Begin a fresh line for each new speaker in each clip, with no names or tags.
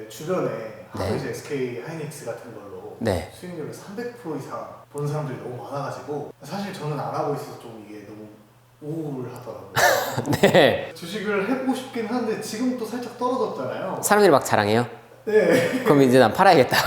주변에
네.
하도 SK 하이닉스 같은 걸로
네.
수익률을 300% 이상 본 사람들이 너무 많아가지고 사실 저는 안 하고 있어서 좀 이게 너무 우울하더라고요.
네.
주식을 해보고 싶긴 한데 지금 또 살짝 떨어졌잖아요.
사람들이 막 자랑해요?
네.
그럼 이제 난 팔아야겠다.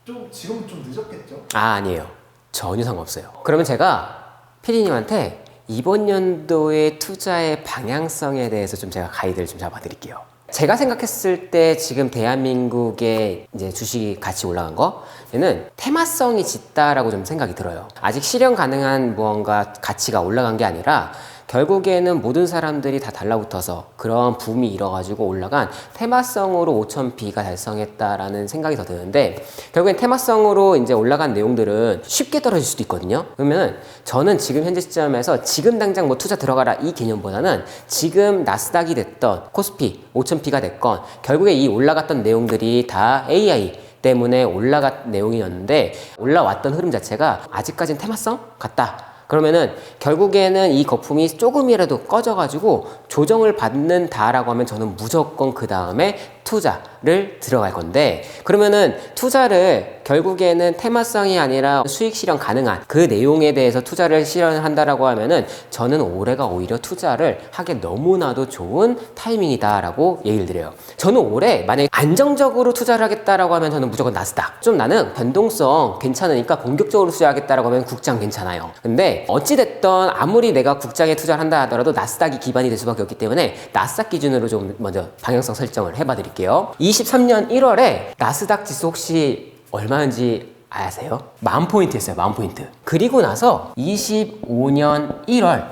좀 지금 좀 늦었겠죠?
아, 아니에요. 전혀 상관없어요. 그러면 제가 피디님한테 이번 연도의 투자의 방향성에 대해서 좀 제가 가이드를 좀 잡아드릴게요. 제가 생각했을 때 지금 대한민국의 이제 주식이 같이 올라간 거, 얘는 테마성이 짙다라고 좀 생각이 들어요. 아직 실현 가능한 무언가 가치가 올라간 게 아니라 결국에는 모든 사람들이 다 달라붙어서 그런 붐이 일어가지고 올라간 테마성으로 5,000B가 달성했다라는 생각이 더 드는데, 결국엔 테마성으로 이제 올라간 내용들은 쉽게 떨어질 수도 있거든요. 그러면 저는 지금 현재 시점에서 지금 당장 뭐 투자 들어가라 이 개념보다는 지금 나스닥이 됐던 코스피 5,000B가 됐건 결국에 이 올라갔던 내용들이 다 AI 때문에 올라간 내용이었는데, 올라왔던 흐름 자체가 아직까지는 테마성 같다. 그러면은 결국에는 이 거품이 조금이라도 꺼져가지고 조정을 받는다라고 하면 저는 무조건 그 다음에 투자를 들어갈 건데, 그러면은 투자를 결국에는 테마성이 아니라 수익 실현 가능한 그 내용에 대해서 투자를 실현을 한다라고 하면은 저는 올해가 오히려 투자를 하기 너무나도 좋은 타이밍이다라고 얘기를 드려요. 저는 올해 만약에 안정적으로 투자를 하겠다라고 하면 저는 무조건 나스닥. 좀 나는 변동성 괜찮으니까 공격적으로 투자하겠다라고 하면 국장 괜찮아요. 근데 어찌됐던 아무리 내가 국장에 투자를 한다 하더라도 나스닥이 기반이 될 수밖에 없기 때문에 나스닥 기준으로 좀 먼저 방향성 설정을 해봐 드릴게요. 23년 1월에 나스닥 지수 혹시 얼마인지 아세요? 10,000포인트였어요. 10,000포인트. 그리고 나서 25년 1월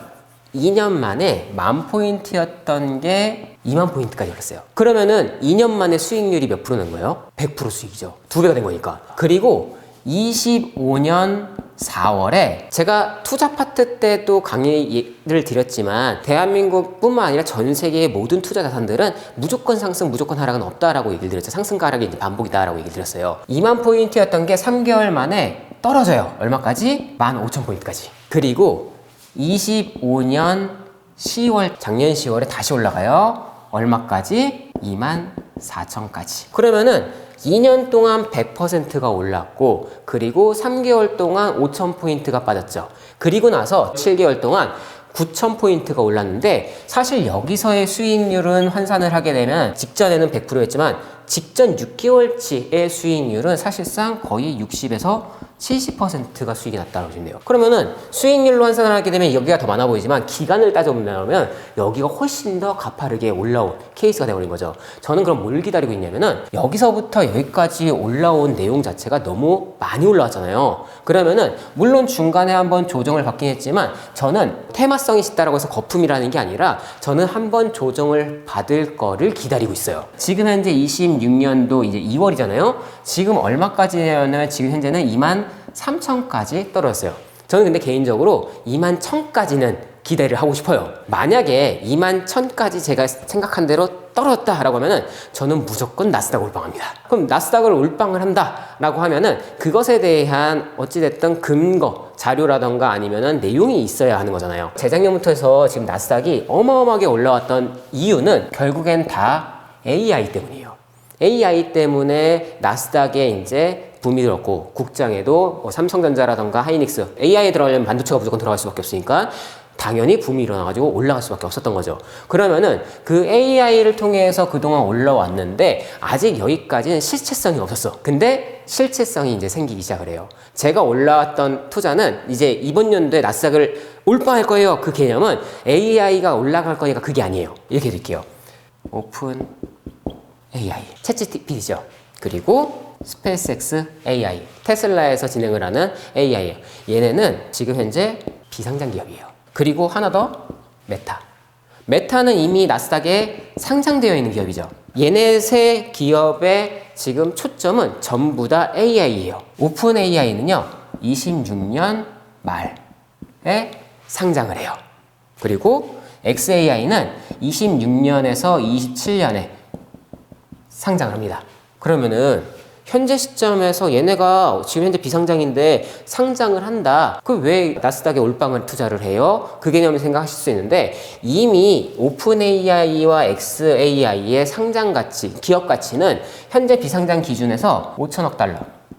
2년 만에 10,000포인트였던 게 20,000포인트까지 올랐어요. 그러면은 2년 만에 수익률이 몇 프로 난 거예요? 100% 수익이죠. 2배가 된 거니까. 그리고 25년 4월에 제가 투자 파트 때도 강의를 드렸지만 대한민국뿐만 아니라 전 세계의 모든 투자 자산들은 무조건 상승 무조건 하락은 없다라고 얘기를 드렸죠. 상승과 하락이 이제 반복이다라고 얘기를 드렸어요. 20,000포인트였던 게 3개월 만에 떨어져요. 얼마까지? 15,000포인트까지. 그리고 25년 10월 작년 10월에 다시 올라가요. 얼마까지? 24,000까지. 그러면은 2년 동안 100%가 올랐고, 그리고 3개월 동안 5,000포인트가 빠졌죠. 그리고 나서 7개월 동안 9,000포인트가 올랐는데, 사실 여기서의 수익률은 환산을 하게 되면 직전에는 100%였지만 직전 6개월치의 수익률은 사실상 거의 60에서 70%가 수익이 났다고 보시면 돼요. 그러면은 수익률로 환산을 하게 되면 여기가 더 많아 보이지만 기간을 따져보면 여기가 훨씬 더 가파르게 올라온 케이스가 되어버린 거죠. 저는 그럼 뭘 기다리고 있냐면은 여기서부터 여기까지 올라온 내용 자체가 너무 많이 올라왔잖아요. 그러면은 물론 중간에 한번 조정을 받긴 했지만 저는 테마성이 짙다라고 해서 거품이라는 게 아니라 저는 한번 조정을 받을 거를 기다리고 있어요. 지금 현재 26년도 이제 2월이잖아요. 지금 얼마까지냐면 지금 현재는 23,000까지 떨어졌어요. 저는 근데 개인적으로 21,000까지는 기대를 하고 싶어요. 만약에 21,000까지 제가 생각한 대로 떨어졌다라고 하면은 저는 무조건 나스닥 올빵합니다. 그럼 나스닥을 올빵을 한다라고 하면은 그것에 대한 어찌됐든 근거, 자료라던가 아니면은 내용이 있어야 하는 거잖아요. 재작년부터 해서 지금 나스닥이 어마어마하게 올라왔던 이유는 결국엔 다 AI 때문이에요. AI 때문에 나스닥에 이제 붐이 들었고, 국장에도 삼성전자라던가 하이닉스, AI에 들어가려면 반도체가 무조건 들어갈 수밖에 없으니까 당연히 붐이 일어나가지고 올라갈 수밖에 없었던 거죠. 그러면은 그 AI를 통해서 그동안 올라왔는데 아직 여기까지는 실체성이 없었어. 근데 실체성이 이제 생기기 시작을 해요. 제가 올라왔던 투자는 이제 이번 연도에 나스닥을 올빵할 거예요. 그 개념은 AI가 올라갈 거니까 그게 아니에요. 이렇게 드릴게요. 오픈 AI, 챗GPT죠. 그리고 스페이스X AI, 테슬라에서 진행을 하는 AI예요. 얘네는 지금 현재 비상장 기업이에요. 그리고 하나 더, 메타. 메타는 이미 나스닥에 상장되어 있는 기업이죠. 얘네 세 기업의 지금 초점은 전부 다 AI예요. 오픈 AI는요, 26년 말에 상장을 해요. 그리고 XAI는 26년에서 27년에 상장을 합니다. 그러면은 현재 시점에서 얘네가 지금 현재 비상장인데 상장을 한다. 그 왜 나스닥에 올방을 투자를 해요? 그 개념을 생각하실 수 있는데 이미 오픈 AI와 XAI의 상장 가치, 기업 가치는 현재 비상장 기준에서 5천억 달러,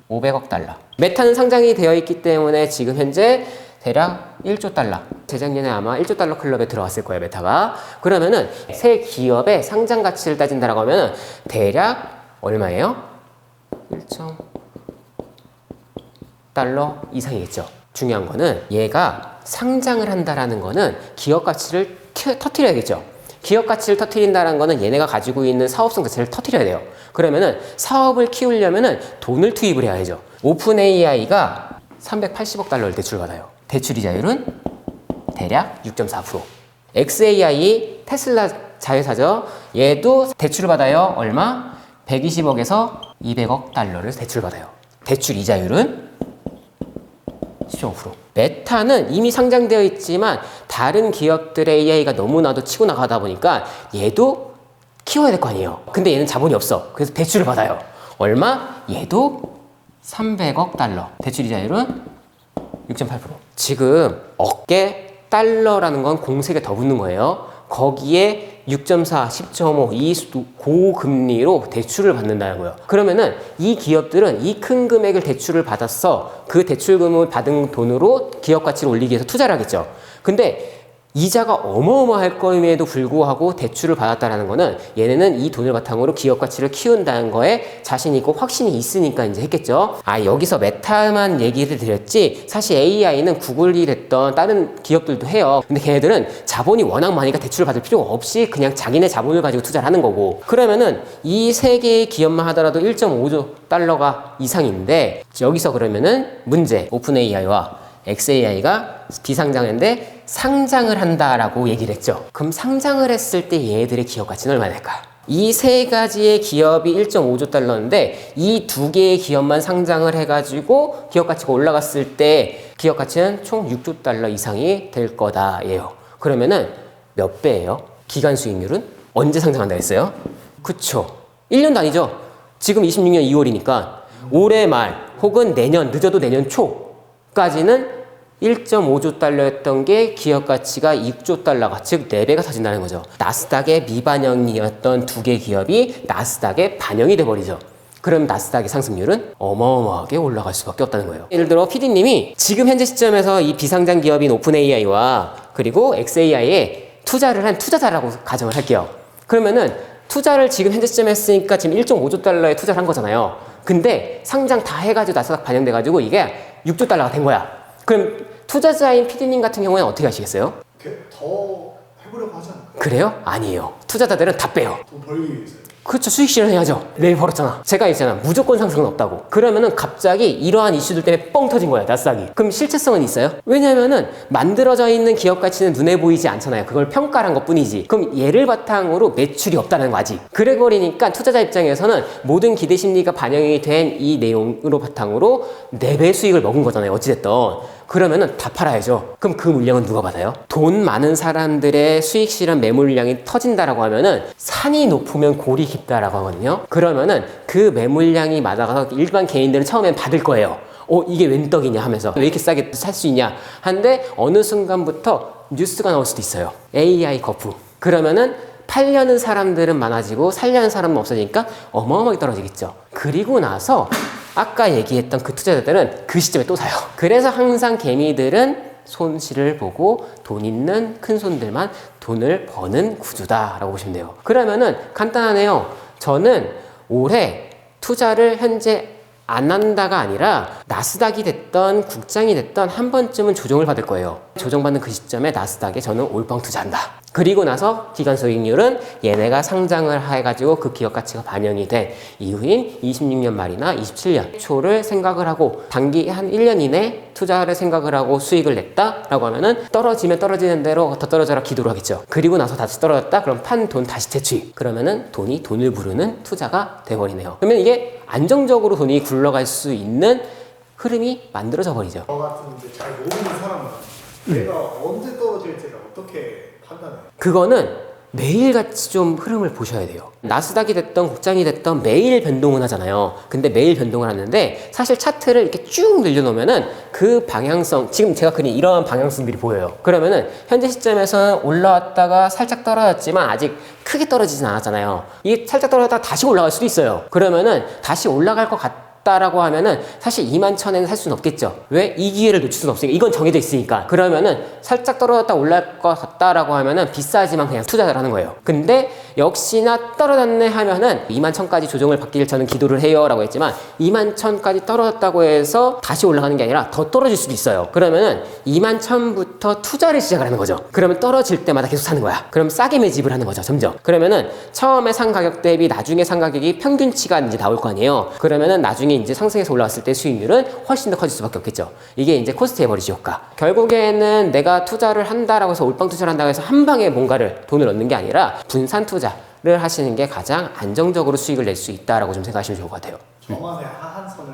500억 달러. 메타는 상장이 되어 있기 때문에 지금 현재 대략 1조 달러. 재작년에 아마 1조 달러 클럽에 들어갔을 거예요, 메타가. 그러면은 새 기업의 상장 가치를 따진다라고 하면은 대략 얼마예요? 1.달러 이상이겠죠. 중요한 거는 얘가 상장을 한다라는 거는 기업 가치를 터뜨려야겠죠. 기업 가치를 터뜨린다는 거는 얘네가 가지고 있는 사업성 자체를 터뜨려야 돼요. 그러면은 사업을 키우려면은 돈을 투입을 해야죠. 오픈 AI가 380억 달러를 대출받아요. 대출 이자율은 대략 6.4%. XAI 테슬라 자회사죠. 얘도 대출을 받아요. 얼마? 120억에서 200억 달러를 대출받아요. 대출 이자율은 10.5%. 메타는 이미 상장되어 있지만 다른 기업들의 AI가 너무나도 치고 나가다 보니까 얘도 키워야 될 거 아니에요. 근데 얘는 자본이 없어. 그래서 대출을 받아요. 얼마? 얘도 300억 달러. 대출 이자율은 6.8%. 지금 억개 달러라는 건 공세가 더 붙는 거예요. 거기에 6.4, 10.5 이 고금리로 대출을 받는다는 거예요. 그러면은 이 기업들은 이 큰 금액을 대출을 받았어. 그 대출금을 받은 돈으로 기업 가치를 올리기 위해서 투자를 하겠죠. 근데 이자가 어마어마할 거임에도 불구하고 대출을 받았다는 거는 얘네는 이 돈을 바탕으로 기업 가치를 키운다는 거에 자신 있고 확신이 있으니까 이제 했겠죠. 여기서 메타만 얘기를 드렸지 사실 AI는 구글이 됐던 다른 기업들도 해요. 근데 걔네들은 자본이 워낙 많으니까 대출을 받을 필요 없이 그냥 자기네 자본을 가지고 투자를 하는 거고, 그러면은 이 세 개의 기업만 하더라도 1.5조 달러가 이상인데 여기서 그러면은 문제, 오픈 AI와 XAI가 비상장인데 상장을 한다라고 얘기를 했죠. 그럼 상장을 했을 때 얘들의 기업 가치는 얼마나 될까? 이 세 가지의 기업이 1.5조 달러인데 이 두 개의 기업만 상장을 해가지고 기업 가치가 올라갔을 때 기업 가치는 총 6조 달러 이상이 될 거다예요. 그러면은 몇 배예요? 기간 수익률은? 언제 상장한다 했어요? 그쵸. 1년도 아니죠. 지금 26년 2월이니까 올해 말 혹은 내년, 늦어도 내년 초까지는 1.5조 달러였던 게 기업 가치가 6조 달러가, 즉 4배가 터진다는 거죠. 나스닥의 미반영이었던 두 개 기업이 나스닥에 반영이 돼버리죠. 그럼 나스닥의 상승률은 어마어마하게 올라갈 수밖에 없다는 거예요. 예를 들어 PD님이 지금 현재 시점에서 이 비상장 기업인 오픈 AI와 그리고 XAI에 투자를 한 투자자라고 가정을 할게요. 그러면은 투자를 지금 현재 시점에 했으니까 지금 1.5조 달러에 투자를 한 거잖아요. 근데 상장 다 해가지고 나스닥 반영돼가지고 이게 6조 달러가 된 거야. 그럼 투자자인 PD님 같은 경우에는 어떻게 하시겠어요?
더 해보려고 하지 않을까요?
그래요? 아니에요. 투자자들은 다 빼요.
돈 벌기 위해서요.
그렇죠. 수익 실현해야죠. 내일 벌었잖아. 제가 있잖아. 무조건 상승은 없다고. 그러면은 갑자기 이러한 이슈들 때문에 뻥 터진 거야, 나스닥이. 그럼 실체성은 있어요? 왜냐면은 만들어져 있는 기업 가치는 눈에 보이지 않잖아요. 그걸 평가한 것 뿐이지. 그럼 얘를 바탕으로 매출이 없다는 거 아직. 그래 버리니까 투자자 입장에서는 모든 기대 심리가 반영이 된 이 내용으로 바탕으로 4배 수익을 먹은 거잖아요. 어찌됐든. 그러면은 다 팔아야죠. 그럼 그 물량은 누가 받아요? 돈 많은 사람들의 수익 실현 매물량이 터진다라고 하면은 산이 높으면 골이 깊다라고 하거든요. 그러면은 그 매물량이 맞아가서 일반 개인들은 처음엔 받을 거예요. 이게 웬 떡이냐 하면서 왜 이렇게 싸게 살 수 있냐 한데 어느 순간부터 뉴스가 나올 수도 있어요. AI 거품. 그러면은 팔려는 사람들은 많아지고 살려는 사람은 없어지니까 어마어마하게 떨어지겠죠. 그리고 나서 아까 얘기했던 그 투자자들은 그 시점에 또 사요. 그래서 항상 개미들은 손실을 보고 돈 있는 큰 손들만 돈을 버는 구조다라고 보시면 돼요. 그러면은 간단하네요. 저는 올해 투자를 현재 안 한다가 아니라 나스닥이 됐던 국장이 됐던 한 번쯤은 조정을 받을 거예요. 조정받는 그 시점에 나스닥에 저는 올빵 투자한다. 그리고 나서 기간 수익률은 얘네가 상장을 해가지고 그 기업 가치가 반영이 된 이후인 26년 말이나 27년 초를 생각을 하고 단기 한 1년 이내 투자를 생각을 하고 수익을 냈다라고 하면은 떨어지면 떨어지는 대로 더 떨어져라 기도를 하겠죠. 그리고 나서 다시 떨어졌다 그럼 판 돈 다시 채취. 그러면은 돈이 돈을 부르는 투자가 돼버리네요. 그러면 이게 안정적으로 돈이 굴러갈 수 있는 흐름이 만들어져 버리죠.
저 같은 이제 잘 모르는 사람은 내가 언제 떨어질지를 어떻게 판단해요?
그거는 매일같이 좀 흐름을 보셔야 돼요. 나스닥이 됐던 국장이 됐던 매일 변동은 하잖아요. 근데 매일 변동을 하는데 사실 차트를 이렇게 쭉 늘려놓으면은 그 방향성, 지금 제가 그린 이러한 방향성들이 보여요. 그러면은 현재 시점에서는 올라왔다가 살짝 떨어졌지만 아직 크게 떨어지진 않았잖아요. 이게 살짝 떨어졌다가 다시 올라갈 수도 있어요. 그러면은 다시 올라갈 것 같다라고 하면은 사실 21,000에는 살 수는 없겠죠. 왜? 이 기회를 놓칠 수는 없으니까. 이건 정해져 있으니까. 그러면은 살짝 떨어졌다 올라갈 것 같다라고 하면은 비싸지만 그냥 투자를 하는 거예요. 근데 역시나 떨어졌네 하면은 21,000까지 조정을 받기를 저는 기도를 해요 라고 했지만 21,000까지 떨어졌다고 해서 다시 올라가는 게 아니라 더 떨어질 수도 있어요. 그러면은 21,000부터 투자를 시작을 하는 거죠. 그러면 떨어질 때마다 계속 사는 거야. 그럼 싸게 매집을 하는 거죠. 점점. 그러면은 처음에 산 가격 대비 나중에 산 가격이 평균치가 이제 나올 거 아니에요. 그러면은 나중에 이제 상승해서 올라왔을 때 수익률은 훨씬 더 커질 수밖에 없겠죠. 이게 이제 코스트 에버리지 효과. 결국에는 내가 투자를 한다라고 해서 올빵 투자를 한다고 해서 한 방에 뭔가를 돈을 얻는 게 아니라 분산 투자를 하시는 게 가장 안정적으로 수익을 낼 수 있다라고 좀 생각하시면 좋을 것 같아요.
저만의 하한선을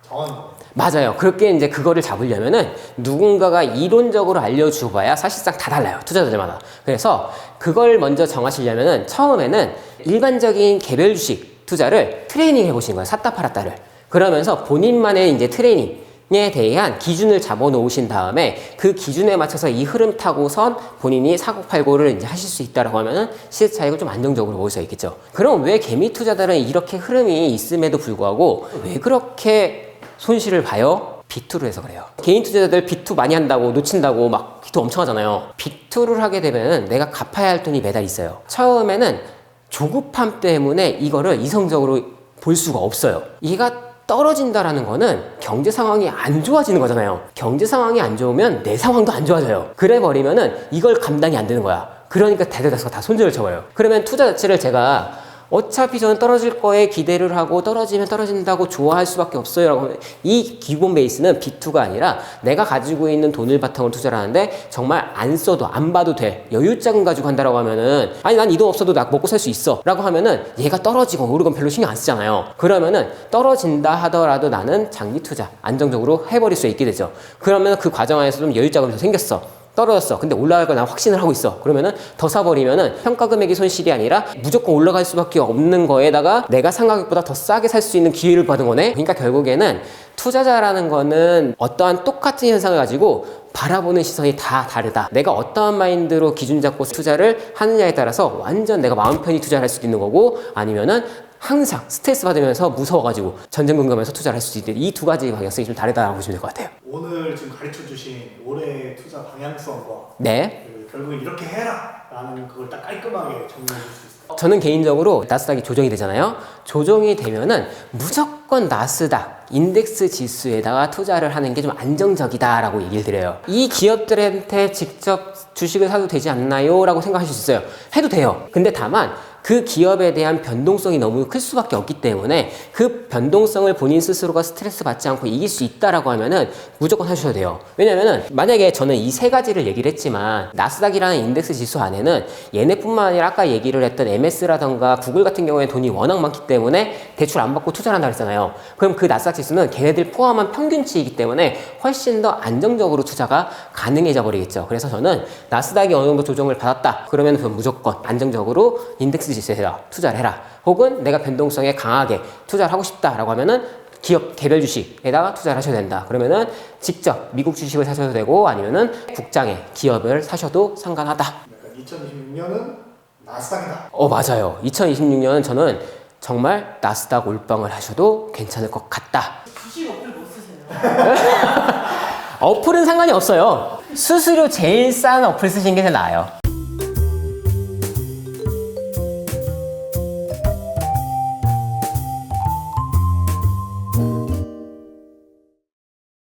정하는 거예요.
맞아요. 그렇게 이제 그거를 잡으려면은 누군가가 이론적으로 알려줘봐야 사실상 다 달라요. 투자자들마다. 그래서 그걸 먼저 정하시려면은 처음에는 일반적인 개별 주식 투자를 트레이닝 해보시는 거예요. 샀다 팔았다를. 그러면서 본인만의 이제 트레이닝에 대한 기준을 잡아 놓으신 다음에 그 기준에 맞춰서 이 흐름 타고선 본인이 사고 팔고를 이제 하실 수 있다라고 하면은 시세 차익을 좀 안정적으로 먹을 수 있겠죠. 그럼 왜 개미 투자들은 이렇게 흐름이 있음에도 불구하고 왜 그렇게 손실을 봐요? 비투를 해서 그래요. 개인 투자자들 비투 많이 한다고 놓친다고 막 비투 엄청 하잖아요. 비투를 하게 되면 내가 갚아야 할 돈이 매달 있어요. 처음에는 조급함 때문에 이거를 이성적으로 볼 수가 없어요. 얘가 떨어진다라는 거는 경제 상황이 안 좋아지는 거잖아요. 경제 상황이 안 좋으면 내 상황도 안 좋아져요. 그래 버리면은 이걸 감당이 안 되는 거야. 그러니까 대대다수가 다 손절을 쳐버려요. 그러면 투자 자체를 제가 어차피 저는 떨어질 거에 기대를 하고 떨어지면 떨어진다고 좋아할 수밖에 없어요 라고 하면 이 기본 베이스는 B2가 아니라 내가 가지고 있는 돈을 바탕으로 투자를 하는데 정말 안 써도 안 봐도 돼 여유자금 가지고 한다라고 하면은 아니 난 이 돈 없어도 나 먹고 살 수 있어 라고 하면은 얘가 떨어지건 오르건 별로 신경 안 쓰잖아요. 그러면은 떨어진다 하더라도 나는 장기 투자 안정적으로 해버릴 수 있게 되죠. 그러면 그 과정 안에서 좀 여유자금이 더 생겼어. 떨어졌어. 근데 올라갈 거 난 확신을 하고 있어. 그러면은 더 사버리면은 평가 금액이 손실이 아니라 무조건 올라갈 수밖에 없는 거에다가 내가 산 가격보다 더 싸게 살 수 있는 기회를 받은 거네. 그러니까 결국에는 투자자라는 거는 어떠한 똑같은 현상을 가지고 바라보는 시선이 다 다르다. 내가 어떠한 마인드로 기준 잡고 투자를 하느냐에 따라서 완전 내가 마음 편히 투자를 할 수도 있는 거고 아니면은 항상 스트레스 받으면서 무서워가지고 전쟁 궁금해서 투자를 할 수도 있는 이 두 가지 방향성이 좀 다르다고 보시면 될 것 같아요.
오늘 지금 가르쳐 주신 올해 투자 방향성과
네.
결국 이렇게 해라 라는 그걸 딱 깔끔하게 정리해 줄 수 있어요.
저는 개인적으로 나스닥이 조정이 되잖아요. 조정이 되면은 무조건 나스닥 인덱스 지수에다가 투자를 하는 게 좀 안정적이다라고 얘기를 드려요. 이 기업들한테 직접 주식을 사도 되지 않나요? 라고 생각하실 수 있어요. 해도 돼요. 근데 다만 그 기업에 대한 변동성이 너무 클 수밖에 없기 때문에 그 변동성을 본인 스스로가 스트레스 받지 않고 이길 수 있다라고 하면은 무조건 하셔야 돼요. 왜냐면은 만약에 저는 이 세 가지를 얘기를 했지만 나스닥이라는 인덱스 지수 안에는 얘네뿐만 아니라 아까 얘기를 했던 MS라던가 구글 같은 경우에 돈이 워낙 많기 때문에 대출 안 받고 투자를 한다고 했잖아요. 그럼 그 나스닥 지수는 걔네들 포함한 평균치이기 때문에 훨씬 더 안정적으로 투자가 가능해져 버리겠죠. 그래서 저는 나스닥이 어느 정도 조정을 받았다. 그러면 무조건 안정적으로 인덱스 지수에다 투자를 해라. 혹은 내가 변동성에 강하게 투자를 하고 싶다라고 하면은 기업 개별 주식에다가 투자를 하셔야 된다. 그러면은 직접 미국 주식을 사셔도 되고 아니면은 국장의 기업을 사셔도 상관하다.
2026년은 나스닥이다.
맞아요. 2026년은 저는 정말 나스닥 올빵을 하셔도 괜찮을 것 같다.
주식 어플 못 쓰세요?
어플은 상관이 없어요. 수수료 제일 싼 어플 쓰시는 게 제일 나아요.